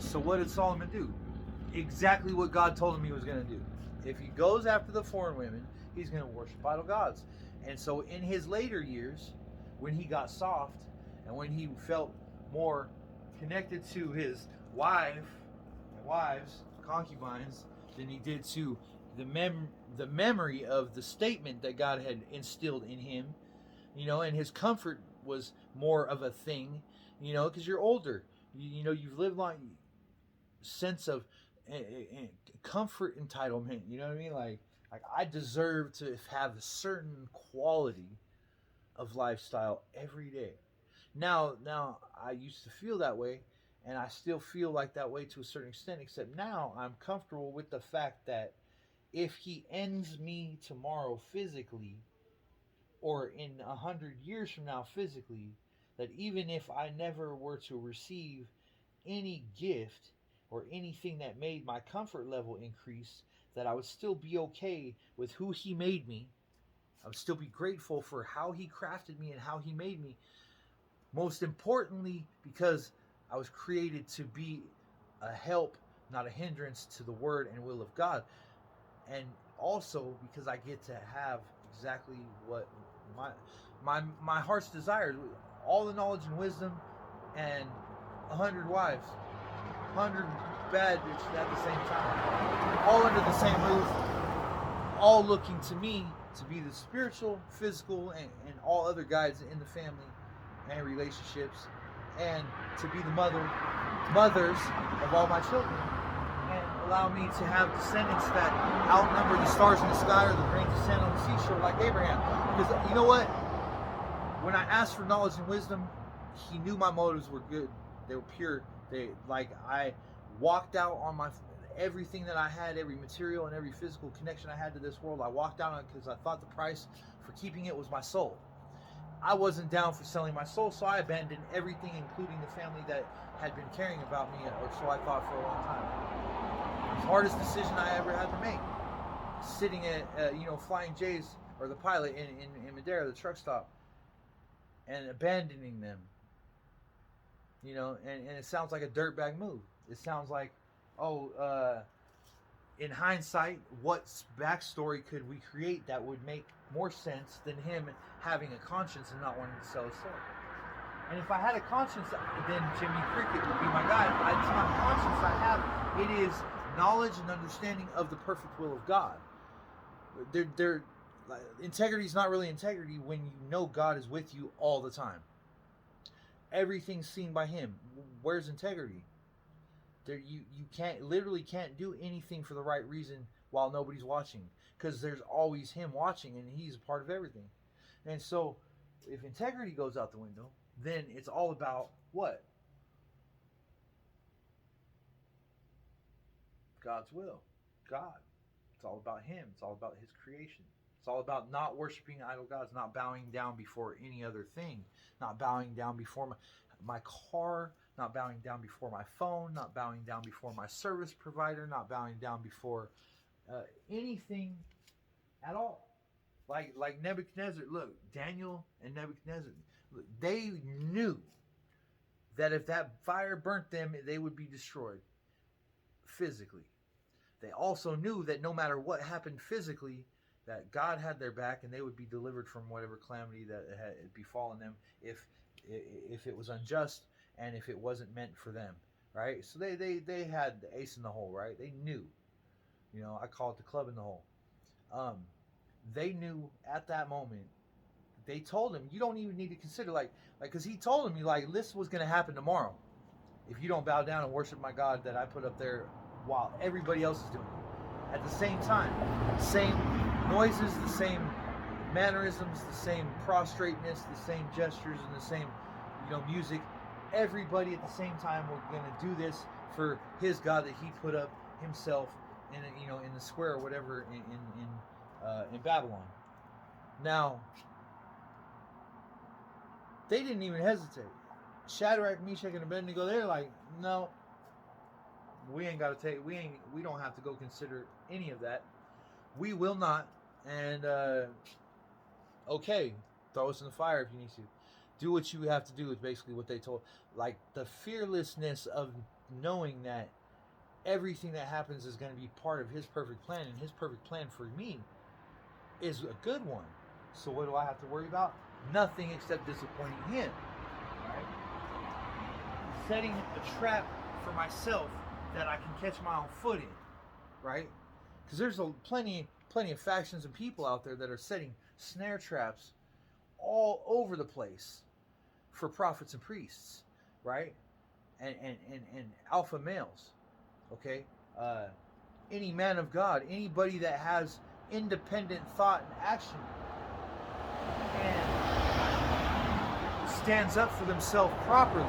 So what did Solomon do? Exactly what God told him he was going to do. If he goes after the foreign women, he's going to worship idol gods. And so in his later years, when he got soft and when he felt more connected to his wives, concubines, than he did to the memory of the statement that God had instilled in him, and his comfort was more of a thing, because you're older, you've lived long, sense of comfort entitlement. You know what I mean? Like I deserve to have a certain quality of lifestyle every day. Now I used to feel that way, and I still feel like that way to a certain extent. Except now I'm comfortable with the fact that if he ends me tomorrow physically, or in 100 years from now physically, that even if I never were to receive any gift or anything that made my comfort level increase, that I would still be okay with who he made me. I would still be grateful for how he crafted me and how he made me. Most importantly, because I was created to be a help, not a hindrance to the word and will of God. And also because I get to have exactly what my heart's desires, all the knowledge and wisdom, and 100 wives, 100 bad bitches at the same time, all under the same roof, all looking to me to be the spiritual, physical, and all other guides in the family and relationships, and to be the mothers of all my children, and allow me to have descendants that outnumber the stars in the sky or the grains of sand on the seashore like Abraham. Because you know what? When I asked for knowledge and wisdom, he knew my motives were good. They were pure. I walked out on my everything that I had, every material and every physical connection I had to this world. I walked out on it because I thought the price for keeping it was my soul. I wasn't down for selling my soul, so I abandoned everything, including the family that had been caring about me, or so I thought for a long time. It was the hardest decision I ever had to make. Sitting at, Flying J's, or the pilot in Madeira, the truck stop, and abandoning them. And it sounds like a dirtbag move. It sounds like, in hindsight, what backstory could we create that would make more sense than him having a conscience and not wanting to sell his soul? And if I had a conscience, then Jimmy Cricket would be my guy. It's not conscience I have. It is knowledge and understanding of the perfect will of God. Integrity is not really integrity when you know God is with you all the time. Everything's seen by him. Where's integrity? You can't do anything for the right reason while nobody's watching, because there's always him watching, and he's a part of everything. And so if integrity goes out the window, then it's all about what? God's will. God. It's all about him. It's all about his creation. It's all about not worshiping idol gods, not bowing down before any other thing, not bowing down before my car, not bowing down before my phone, not bowing down before my service provider, not bowing down before anything at all. Like Nebuchadnezzar. Look, Daniel and Nebuchadnezzar, they knew that if that fire burnt them, they would be destroyed physically. They also knew that no matter what happened physically, that God had their back, and they would be delivered from whatever calamity that had befallen them if it was unjust and if it wasn't meant for them, right? So they had the ace in the hole, right? They knew. I call it the club in the hole. They knew at that moment. They told him, you don't even need to consider, because he told him, this was going to happen tomorrow if you don't bow down and worship my God that I put up there while everybody else is doing it. At the same time, same noises, the same mannerisms, the same prostrateness, the same gestures, and the same, music. Everybody at the same time were going to do this for his God that he put up himself in the square or whatever in Babylon. Now, they didn't even hesitate. Shadrach, Meshach, and Abednego, they're like, no, we ain't got to we don't have to go consider any of that. We will not. And okay, throw us in the fire if you need to. Do what you have to do is basically what they told. Like the fearlessness of knowing that everything that happens is going to be part of his perfect plan, and his perfect plan for me is a good one. So what do I have to worry about? Nothing except disappointing him. Right? Setting a trap for myself that I can catch my own foot in. Right? Because there's plenty of factions and people out there that are setting snare traps all over the place for prophets and priests, right? And alpha males, okay? Any man of God, anybody that has independent thought and action and stands up for themselves properly,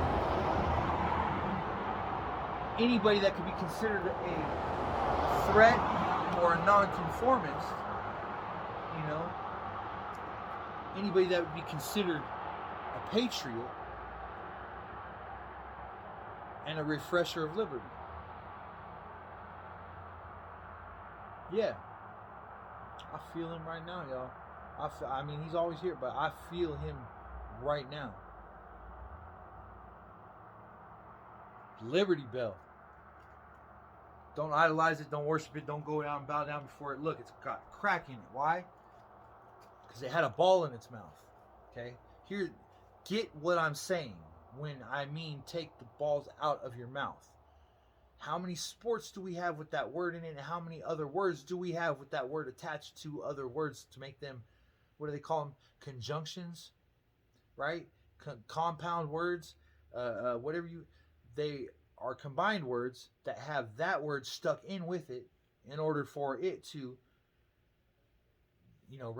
anybody that could be considered a threat or a nonconformist, you know, anybody that would be considered a patriot and a refresher of liberty. Yeah, I feel him right now, y'all. I mean, he's always here, but I feel him right now. Liberty Bell. Don't idolize it. Don't worship it. Don't go down and bow down before it. Look, it's got a crack in it. Why? Because it had a ball in its mouth. Okay? Here, get what I'm saying when I mean take the balls out of your mouth. How many sports do we have with that word in it? And how many other words do we have with that word attached to other words to make them, what do they call them? Conjunctions, right? Compound words, whatever you, they are combined words that have that word stuck in with it in order for it to, you know,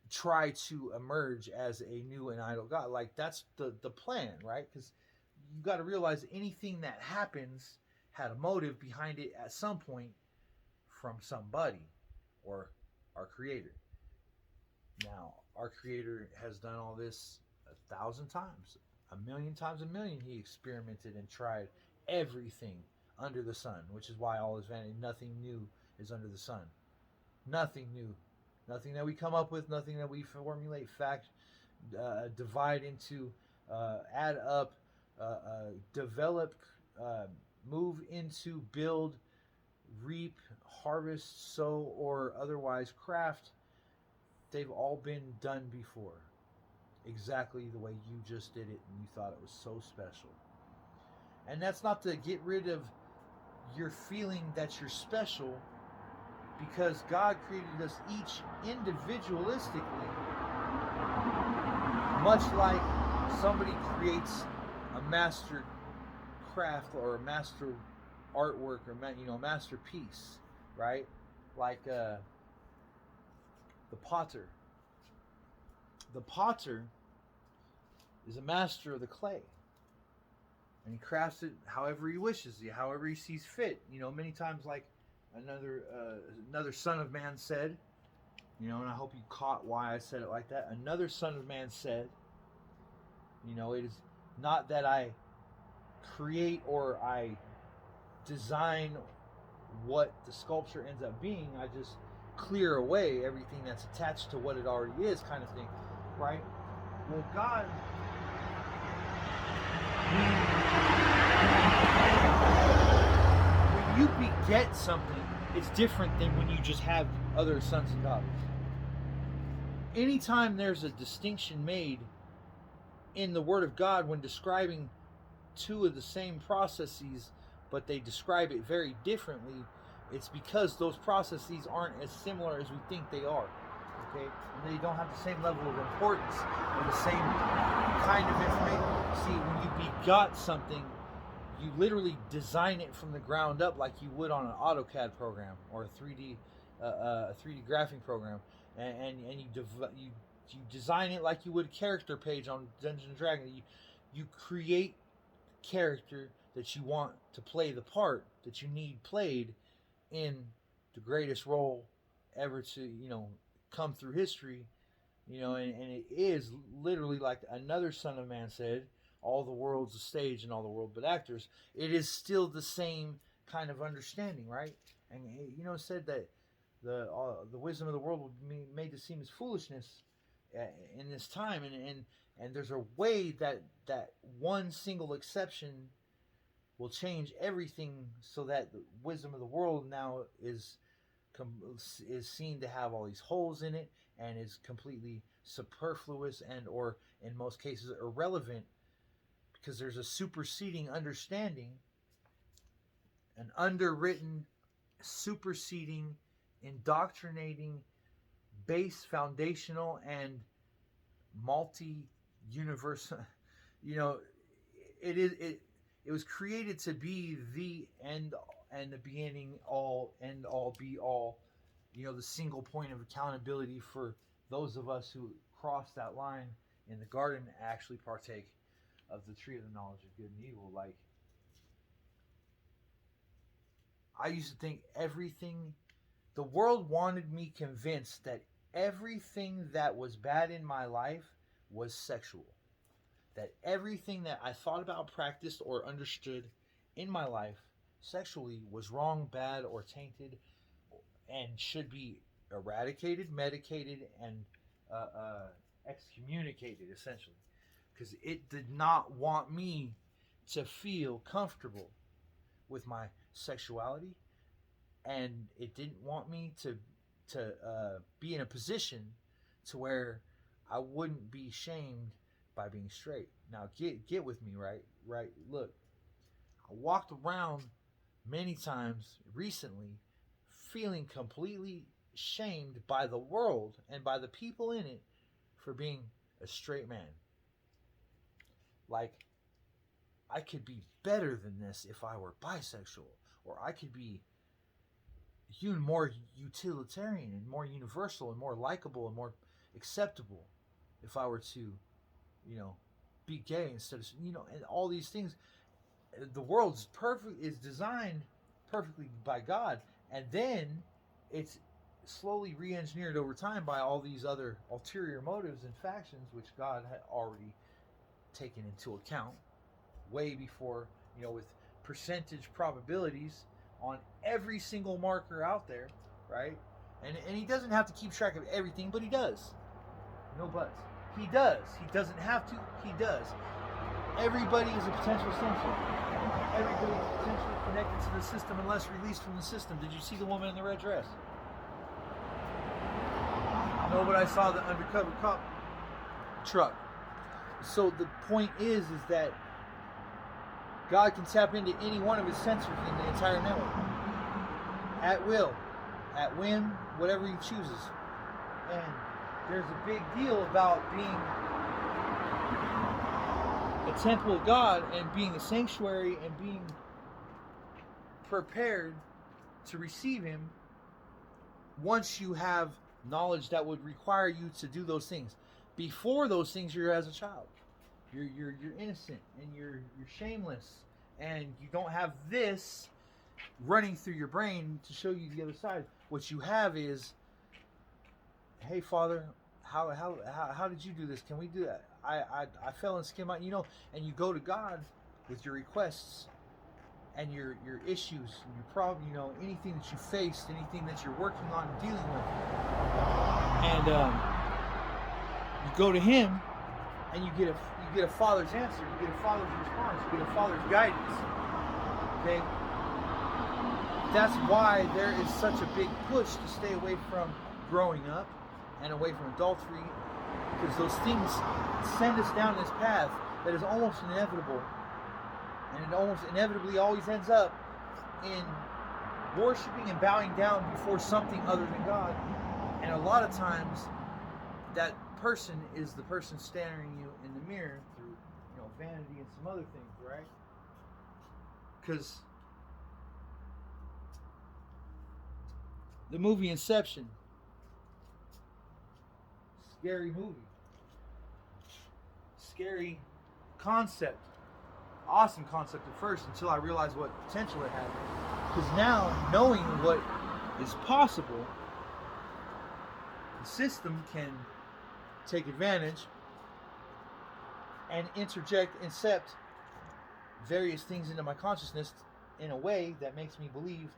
try to emerge as a new and idol God. Like that's the plan, right? Because you got to realize anything that happens had a motive behind it at some point from somebody or our creator. Now, our creator has done all this 1,000 times, 1,000,000 times 1,000,000. He experimented and tried everything under the sun, which is why all is vanity. Nothing new is under the sun. Nothing new. Nothing that we come up with, nothing that we formulate, fact, divide into, add up, develop, move into, build, reap, harvest, sow, or otherwise craft. They've all been done before. Exactly the way you just did it and you thought it was so special. And that's not to get rid of your feeling that you're special, because God created us each individualistically, much like somebody creates a master craft or a master artwork or a masterpiece, right? Like the potter. The potter is a master of the clay, and he crafts it however he wishes, however he sees fit. You know, many times, like another son of man said, you know, and I hope you caught why I said it like that. Another son of man said, you know, it is not that I create or I design what the sculpture ends up being. I just clear away everything that's attached to what it already is, kind of thing, right? Well, God, when you beget something, it's different than when you just have other sons and daughters. Anytime there's a distinction made in the Word of God when describing two of the same processes, but they describe it very differently, it's because those processes aren't as similar as we think they are. Okay? And they don't have the same level of importance or the same kind of information. See, when you begot something, you literally design it from the ground up like you would on an AutoCAD program or a 3D graphing program, and you design it like you would a character page on Dungeons and Dragons. You create character that you want to play the part that you need played in the greatest role ever to, you know, come through history, you know, and it is literally like another son of man said, all the world's a stage and all the world but actors. It is still the same kind of understanding, right? And, you know, it said that the wisdom of the world will be made to seem as foolishness in this time, and And there's a way that one single exception will change everything, so that the wisdom of the world now is seen to have all these holes in it, and is completely superfluous, and or in most cases irrelevant, because there's a superseding understanding, an underwritten, superseding, indoctrinating, base, foundational, and multi-universal. You know, it was created to be the end and the beginning, all, end all, be all. You know, the single point of accountability for those of us who cross that line in the garden to actually partake of the tree of the knowledge of good and evil. Like, I used to think everything, the world wanted me convinced that everything that was bad in my life was sexual. That everything that I thought about, practiced, or understood in my life sexually was wrong, bad, or tainted, and should be eradicated, medicated, and excommunicated, essentially. Because it did not want me to feel comfortable with my sexuality, and it didn't want me to be in a position to where I wouldn't be shamed by being straight. Now get with me, right? Look, I walked around many times recently feeling completely shamed by the world and by the people in it for being a straight man. Like, I could be better than this if I were bisexual, or I could be even more utilitarian and more universal and more likable and more acceptable if I were to, be gay instead of, and all these things. The world's perfect, is designed perfectly by God, and then it's slowly re-engineered over time by all these other ulterior motives and factions, which God had already taken into account way before, with percentage probabilities on every single marker out there, right? And he doesn't have to keep track of everything, but he does. No buts. He does. He doesn't have to. He does. Everybody is a potential sensor. Everybody is potentially connected to the system unless released from the system. Did you see the woman in the red dress? No, but I saw the undercover cop truck. So the point is that God can tap into any one of his sensors in the entire network. At will. At whim, whatever he chooses. And there's a big deal about being a temple of God and being a sanctuary and being prepared to receive him once you have knowledge that would require you to do those things. Before those things, you're as a child. You're innocent and you're shameless, and you don't have this running through your brain to show you the other side. What you have is, hey, Father, how did you do this? Can we do that? I fell and skimmed out, and you go to God with your requests and your issues and your problem, anything that you faced, anything that you're working on and dealing with, and you go to him, and you get a father's answer, you get a father's response, you get a father's guidance. Okay, that's why there is such a big push to stay away from growing up and away from adultery, because those things send us down this path that is almost inevitable, and it almost inevitably always ends up in worshiping and bowing down before something other than God. And a lot of times that person is the person staring you in the mirror through, vanity and some other things, right? Because the movie Inception, scary movie, scary concept, awesome concept at first, until I realized what potential it had. Because now, knowing what is possible, the system can take advantage and incept various things into my consciousness in a way that makes me believe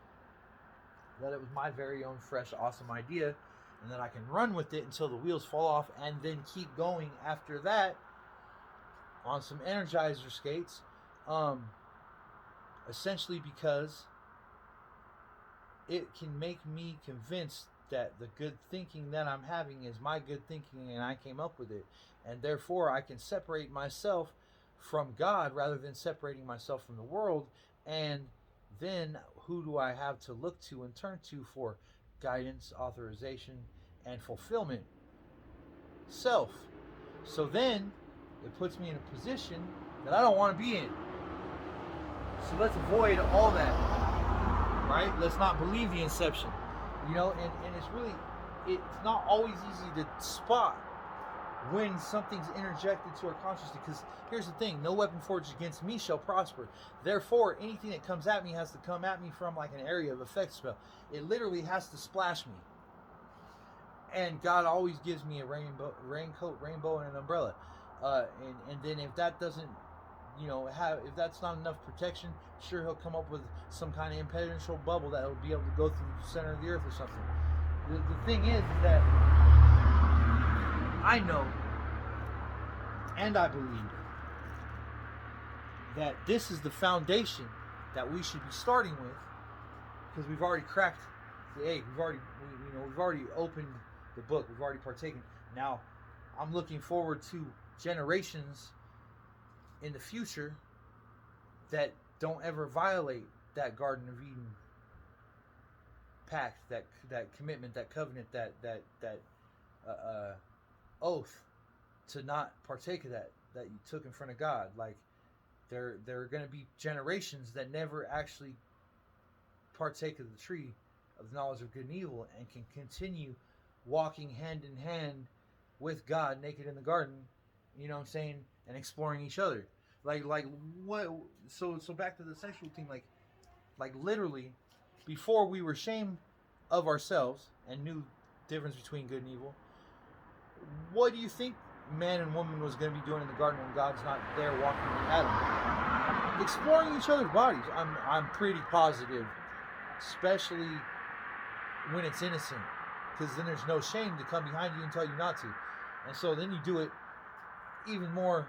that it was my very own fresh, awesome idea, and that I can run with it until the wheels fall off and then keep going after that on some Energizer skates, um, essentially because it can make me convinced that the good thinking that I'm having is my good thinking and I came up with it. And therefore, I can separate myself from God rather than separating myself from the world. And then, who do I have to look to and turn to for guidance, authorization, and fulfillment? Self. So then, it puts me in a position that I don't want to be in. So let's avoid all that, right? Let's not believe the inception, and it's really, it's not always easy to spot when something's interjected to our consciousness, because here's the thing: no weapon forged against me shall prosper. Therefore, anything that comes at me has to come at me from like an area of effect spell. It literally has to splash me. And God always gives me a raincoat, rainbow, and an umbrella. And then if that doesn't, if that's not enough protection, sure, He'll come up with some kind of impenetrable bubble that will be able to go through the center of the earth or something. The thing is that I know and I believe that this is the foundation that we should be starting with, because we've already cracked the egg. We've already opened the book. We've already partaken. Now, I'm looking forward to generations in the future that don't ever violate that Garden of Eden pact, that commitment, that covenant, that oath to not partake of that you took in front of God. Like, there are going to be generations that never actually partake of the tree of the knowledge of good and evil and can continue walking hand in hand with God naked in the garden, and exploring each other. Like what? So back to the sexual thing. Like literally, before we were ashamed of ourselves and knew the difference between good and evil, what do you think man and woman was going to be doing in the garden when God's not there walking with Adam? Exploring each other's bodies. I'm pretty positive, especially when it's innocent, because then there's no shame to come behind you and tell you not to. And so then you do it even more,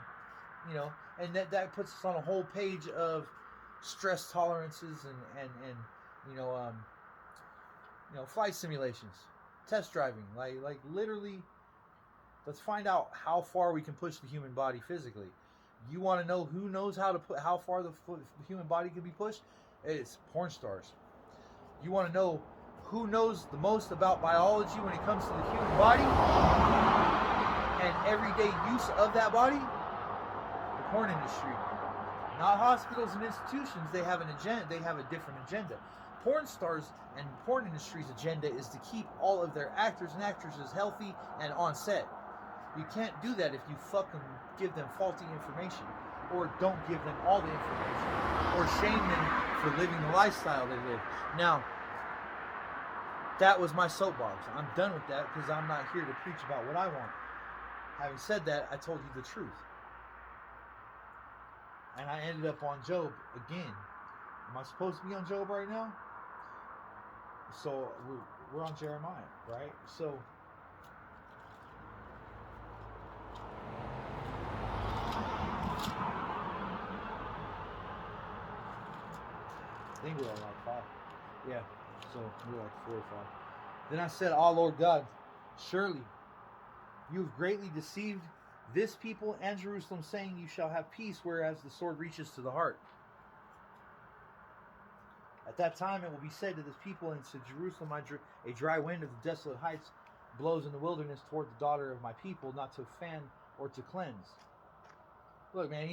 and that puts us on a whole page of stress tolerances and flight simulations, test driving, like literally. Let's find out how far we can push the human body physically. You want to know who knows how far the human body can be pushed? It's porn stars. You want to know who knows the most about biology when it comes to the human body and everyday use of that body? The porn industry. Not hospitals and institutions. They have an agenda. They have a different agenda. Porn stars and porn industry's agenda is to keep all of their actors and actresses healthy and on set. You can't do that if you fucking give them faulty information, or don't give them all the information, or shame them for living the lifestyle they live. Now, that was my soapbox. I'm done with that, because I'm not here to preach about what I want. Having said that, I told you the truth. And I ended up on Job again. Am I supposed to be on Job right now? So we're on Jeremiah, right? So I think we're on like 5. Yeah, so we're like 4 or 5. Then I said, "Ah, Lord God, surely you have greatly deceived this people and Jerusalem, saying, you shall have peace, whereas the sword reaches to the heart. At that time it will be said to this people and to Jerusalem, a dry wind of the desolate heights blows in the wilderness toward the daughter of my people, not to fan or to cleanse." Look, man,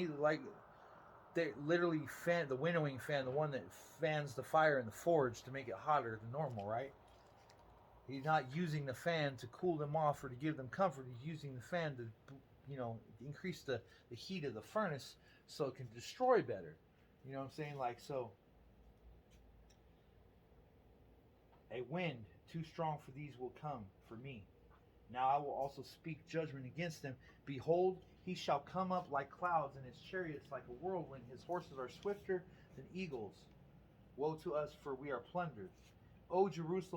they literally fan the winnowing fan, the one that fans the fire in the forge to make it hotter than normal, right? He's not using the fan to cool them off or to give them comfort. He's using the fan to, increase the heat of the furnace so it can destroy better. You know what I'm saying? Like, so, a wind too strong for these will come for me. Now I will also speak judgment against them. Behold, he shall come up like clouds, and his chariots like a whirlwind. His horses are swifter than eagles. Woe to us, for we are plundered. O Jerusalem,